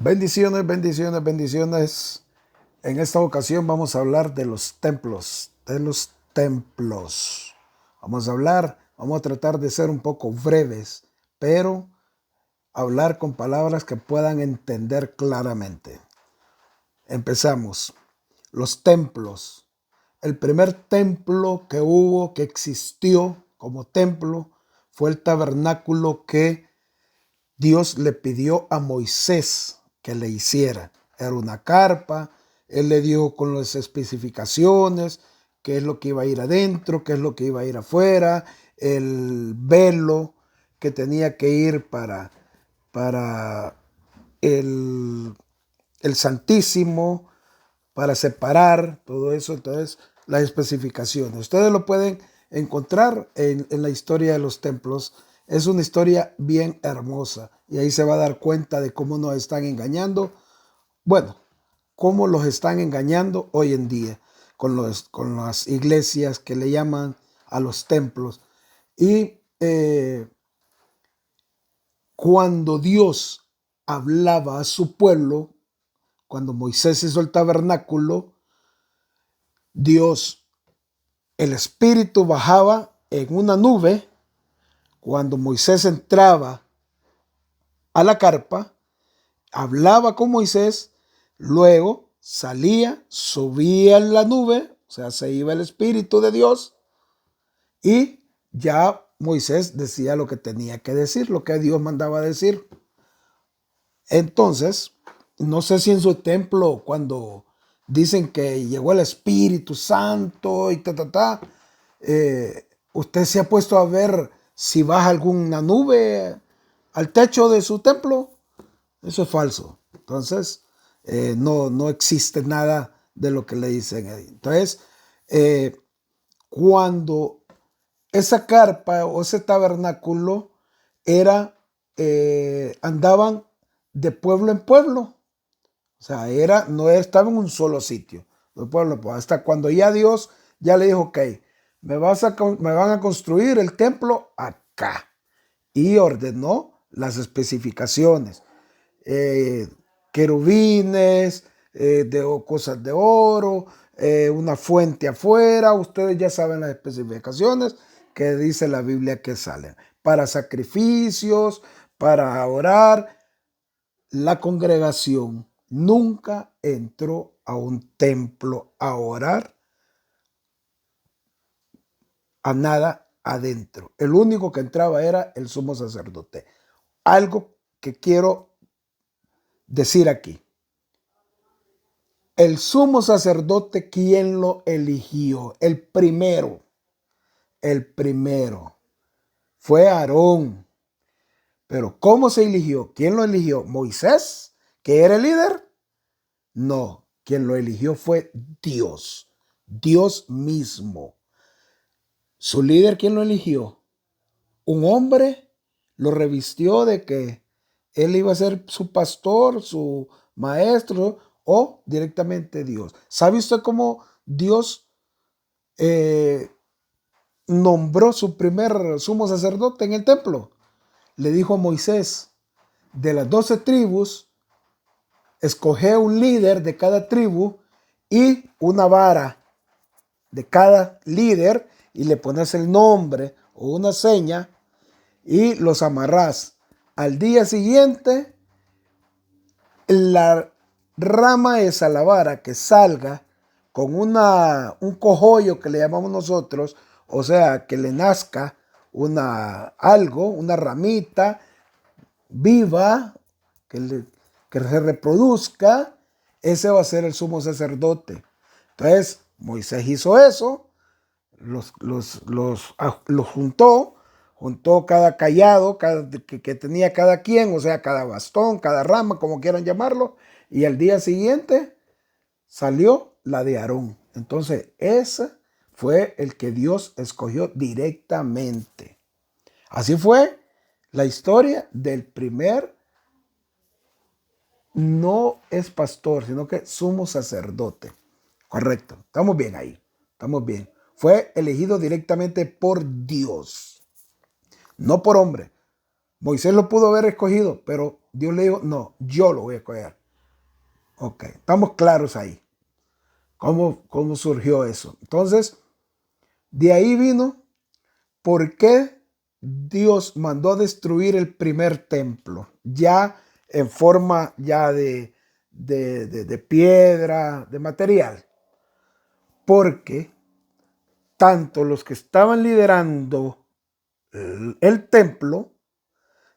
Bendiciones, bendiciones, bendiciones. En esta ocasión vamos a hablar de los templos, vamos a tratar de ser un poco breves, pero hablar con palabras que puedan entender claramente. Empezamos. Los templos. El primer templo que hubo, que existió como templo, fue el tabernáculo que Dios le pidió a Moisés que le hiciera. Era una carpa, él le dio con las especificaciones, qué es lo que iba a ir adentro, qué es lo que iba a ir afuera, el velo que tenía que ir para el, el Santísimo, para separar todo eso. Entonces, las especificaciones. Ustedes lo pueden encontrar en la historia de los templos. Es una historia bien hermosa y ahí se va a dar cuenta de cómo nos están engañando. Bueno, cómo los están engañando hoy en día con las iglesias que le llaman a los templos. Y cuando Dios hablaba a su pueblo, cuando Moisés hizo el tabernáculo, Dios, el Espíritu bajaba en una nube. Cuando Moisés entraba a la carpa, hablaba con Moisés, luego salía, subía en la nube, o sea, se iba el Espíritu de Dios y ya Moisés decía lo que tenía que decir, lo que Dios mandaba decir. Entonces, no sé si en su templo, cuando dicen que llegó el Espíritu Santo y usted se ha puesto a ver si baja alguna nube al techo de su templo. Eso es falso. Entonces, no existe nada de lo que le dicen ahí. Entonces, cuando esa carpa o ese tabernáculo era, andaban de pueblo en pueblo. O sea, no estaba en un solo sitio. De pueblo en pueblo. Hasta cuando ya Dios ya le dijo, ok, me van a construir el templo acá. Y ordenó las especificaciones. eh, Querubines, cosas de oro, una fuente afuera. Ustedes ya saben las especificaciones que dice la Biblia que salen. Para sacrificios, para orar. La congregación nunca entró a un templo a orar, a nada adentro. El único que entraba era el sumo sacerdote. Algo que quiero decir aquí. El sumo sacerdote, ¿quién lo eligió? El primero fue Aarón. Pero ¿cómo se eligió? ¿Quién lo eligió? ¿Moisés, que era el líder? No, quien lo eligió fue Dios, Dios mismo. ¿Su líder quién lo eligió? Un hombre lo revistió de que él iba a ser su pastor, su maestro o directamente Dios. ¿Sabe usted cómo Dios nombró su primer sumo sacerdote en el templo? Le dijo a Moisés, de las 12 tribus, escoge un líder de cada tribu y una vara de cada líder y le pones el nombre o una seña y los amarrás. Al día siguiente, la rama esa, la vara que salga con un cogollo que le llamamos nosotros, o sea, que le nazca una ramita viva, que se reproduzca, ese va a ser el sumo sacerdote. Entonces, Moisés hizo eso, los juntó cada cayado que tenía cada quien, o sea, cada bastón, cada rama, como quieran llamarlo, y al día siguiente salió la de Aarón. Entonces, ese fue el que Dios escogió directamente. Así fue la historia del primer, no es pastor, sino que sumo sacerdote. Correcto, estamos bien ahí, estamos bien. Fue elegido directamente por Dios, no por hombre. Moisés lo pudo haber escogido, pero Dios le dijo, no, yo lo voy a escoger. Ok, estamos claros ahí. ¿Cómo surgió eso? Entonces, de ahí vino por qué Dios mandó a destruir el primer templo, ya en forma ya de piedra, de material. Porque tanto los que estaban liderando el templo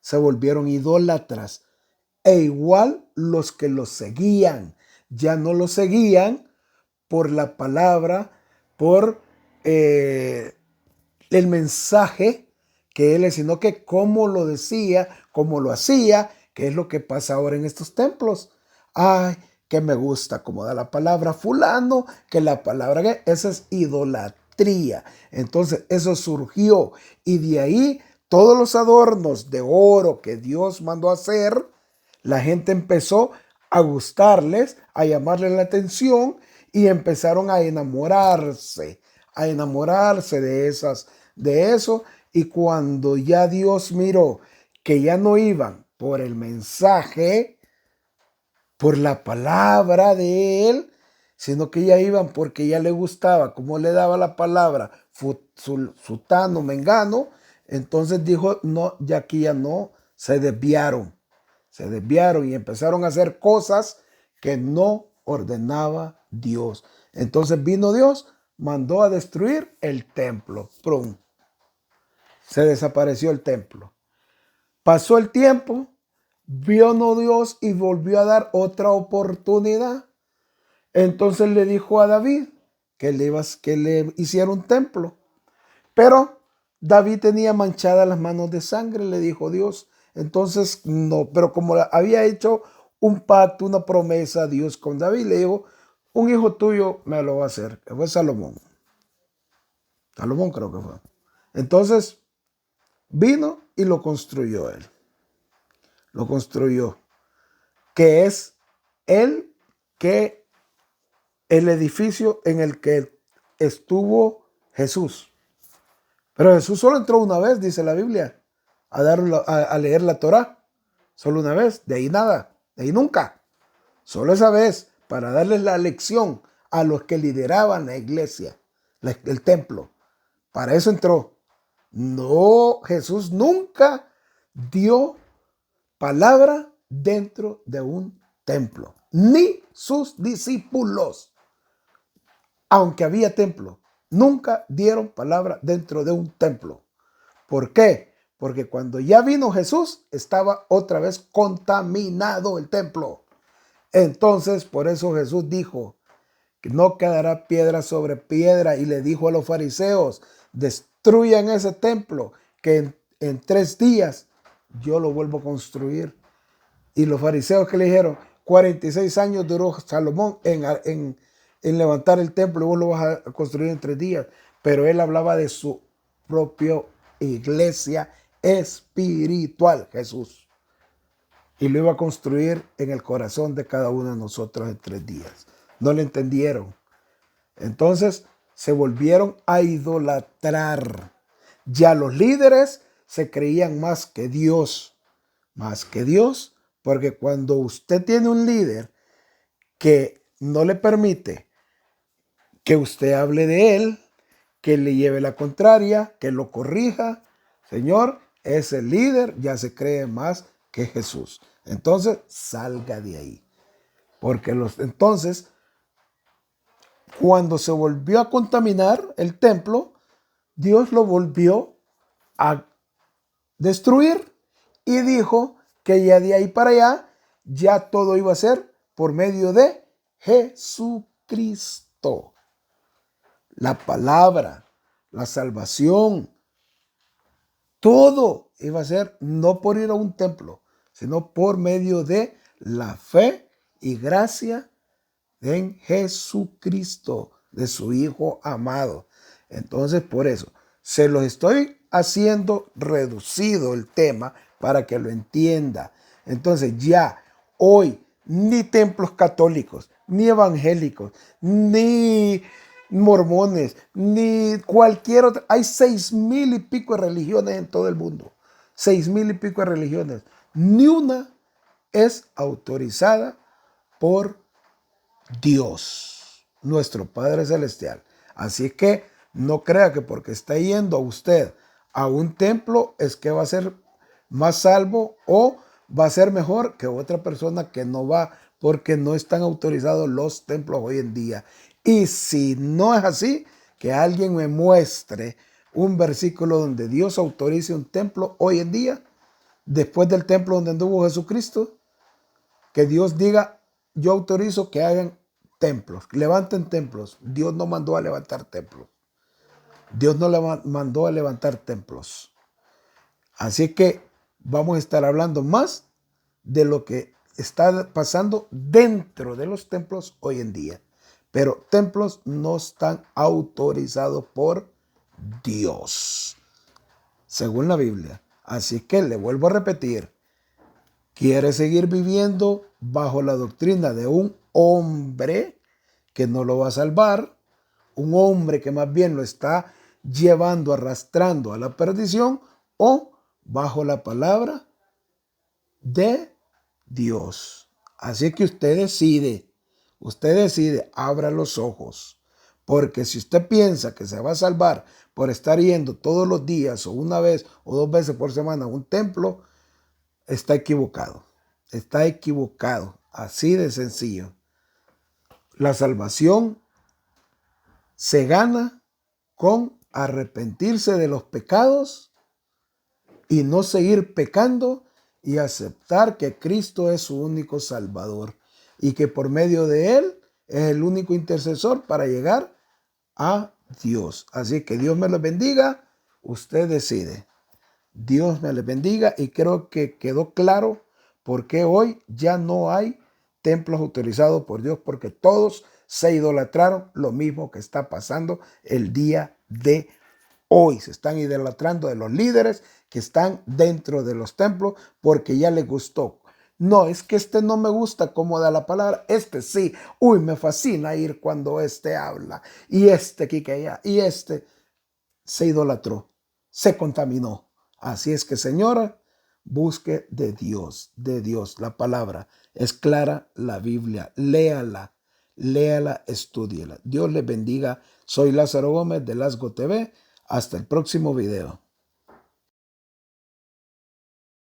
se volvieron idólatras, e igual los que los seguían, ya no los seguían por la palabra, por el mensaje que él, sino que cómo lo decía, cómo lo hacía, que es lo que pasa ahora en estos templos. Ay, que me gusta como da la palabra fulano, que la palabra que esa es idolatría. Entonces eso surgió y de ahí todos los adornos de oro que Dios mandó a hacer, la gente empezó a gustarles, a llamarles la atención y empezaron a enamorarse de eso. Y cuando ya Dios miró que ya no iban por el mensaje, por la palabra de él, sino que ya iban porque ya le gustaba cómo le daba la palabra sutano, mengano, entonces dijo, no, ya aquí ya no, se desviaron y empezaron a hacer cosas que no ordenaba Dios. Entonces vino Dios, mandó a destruir el templo. ¡Prum! Se desapareció el templo. Pasó el tiempo, vio no Dios y volvió a dar otra oportunidad. Entonces le dijo a David que le hiciera un templo. Pero David tenía manchadas las manos de sangre, le dijo Dios. Entonces no, pero como había hecho un pacto, una promesa a Dios con David, le dijo, un hijo tuyo me lo va a hacer, que fue Salomón. Salomón creo que fue. Entonces vino y lo construyó él. Lo construyó. Que es el edificio en el que estuvo Jesús. Pero Jesús solo entró una vez, dice la Biblia, a leer la Torá. Solo una vez, de ahí nada, de ahí nunca. Solo esa vez, para darles la lección a los que lideraban la iglesia, el templo. Para eso entró. No, Jesús nunca dio palabra dentro de un templo, ni sus discípulos. Aunque había templo, nunca dieron palabra dentro de un templo. ¿Por qué? Porque cuando ya vino Jesús, estaba otra vez contaminado el templo. Entonces, por eso Jesús dijo que no quedará piedra sobre piedra, y le dijo a los fariseos, destruyan ese templo, que en 3 días yo lo vuelvo a construir. Y los fariseos, que le dijeron, 46 años duró Salomón en levantar el templo, y vos lo vas a construir en 3 días. Pero él hablaba de su propia iglesia espiritual, Jesús. Y lo iba a construir en el corazón de cada uno de nosotros en 3 días. No le entendieron. Entonces se volvieron a idolatrar. Ya los líderes se creían más que Dios. Más que Dios. Porque cuando usted tiene un líder que no le permite que usted hable de él, que le lleve la contraria, que lo corrija, Señor, ese líder ya se cree más que Jesús. Entonces, salga de ahí. Porque entonces, cuando se volvió a contaminar el templo, Dios lo volvió a destruir y dijo que ya de ahí para allá, ya todo iba a ser por medio de Jesucristo. La palabra, la salvación, todo iba a ser no por ir a un templo, sino por medio de la fe y gracia en Jesucristo, de su Hijo amado. Entonces, por eso, se los estoy haciendo reducido el tema para que lo entienda. Entonces, ya hoy, ni templos católicos, ni evangélicos, ni mormones, ni cualquier otra. Hay 6,000 y pico de religiones en todo el mundo. 6,000 y pico de religiones. Ni una es autorizada por Dios, nuestro Padre Celestial. Así que no crea que porque está yendo usted a un templo es que va a ser más salvo o va a ser mejor que otra persona que no va, porque no están autorizados los templos hoy en día. Y si no es así, que alguien me muestre un versículo donde Dios autorice un templo hoy en día, después del templo donde anduvo Jesucristo, que Dios diga: yo autorizo que hagan templos, levanten templos. Dios no mandó a levantar templos. Dios no le mandó a levantar templos. Así que vamos a estar hablando más de lo que está pasando dentro de los templos hoy en día. Pero templos no están autorizados por Dios, según la Biblia. Así que le vuelvo a repetir: quiere seguir viviendo bajo la doctrina de un hombre que no lo va a salvar, un hombre que más bien lo está llevando, arrastrando a la perdición, o bajo la palabra de Dios. Así que usted decide, abra los ojos, porque si usted piensa que se va a salvar por estar yendo todos los días o una vez o 2 veces por semana a un templo, está equivocado. Está equivocado. Así de sencillo. La salvación se gana con arrepentirse de los pecados y no seguir pecando y aceptar que Cristo es su único Salvador y que por medio de Él es el único intercesor para llegar a Dios. Así que Dios me los bendiga. Usted decide. Dios me les bendiga, y creo que quedó claro por qué hoy ya no hay templos autorizados por Dios, porque todos se idolatraron, lo mismo que está pasando el día de hoy. Se están idolatrando de los líderes que están dentro de los templos porque ya les gustó. No, es que este no me gusta cómo da la palabra, este sí, uy, me fascina ir cuando este habla, y este aquí que allá, y este se idolatró, se contaminó. Así es que, señora, busque de Dios, de Dios. La palabra es clara, la Biblia, léala, estúdiela. Dios les bendiga. Soy Lázaro Gómez de Lasgo TV. Hasta el próximo video.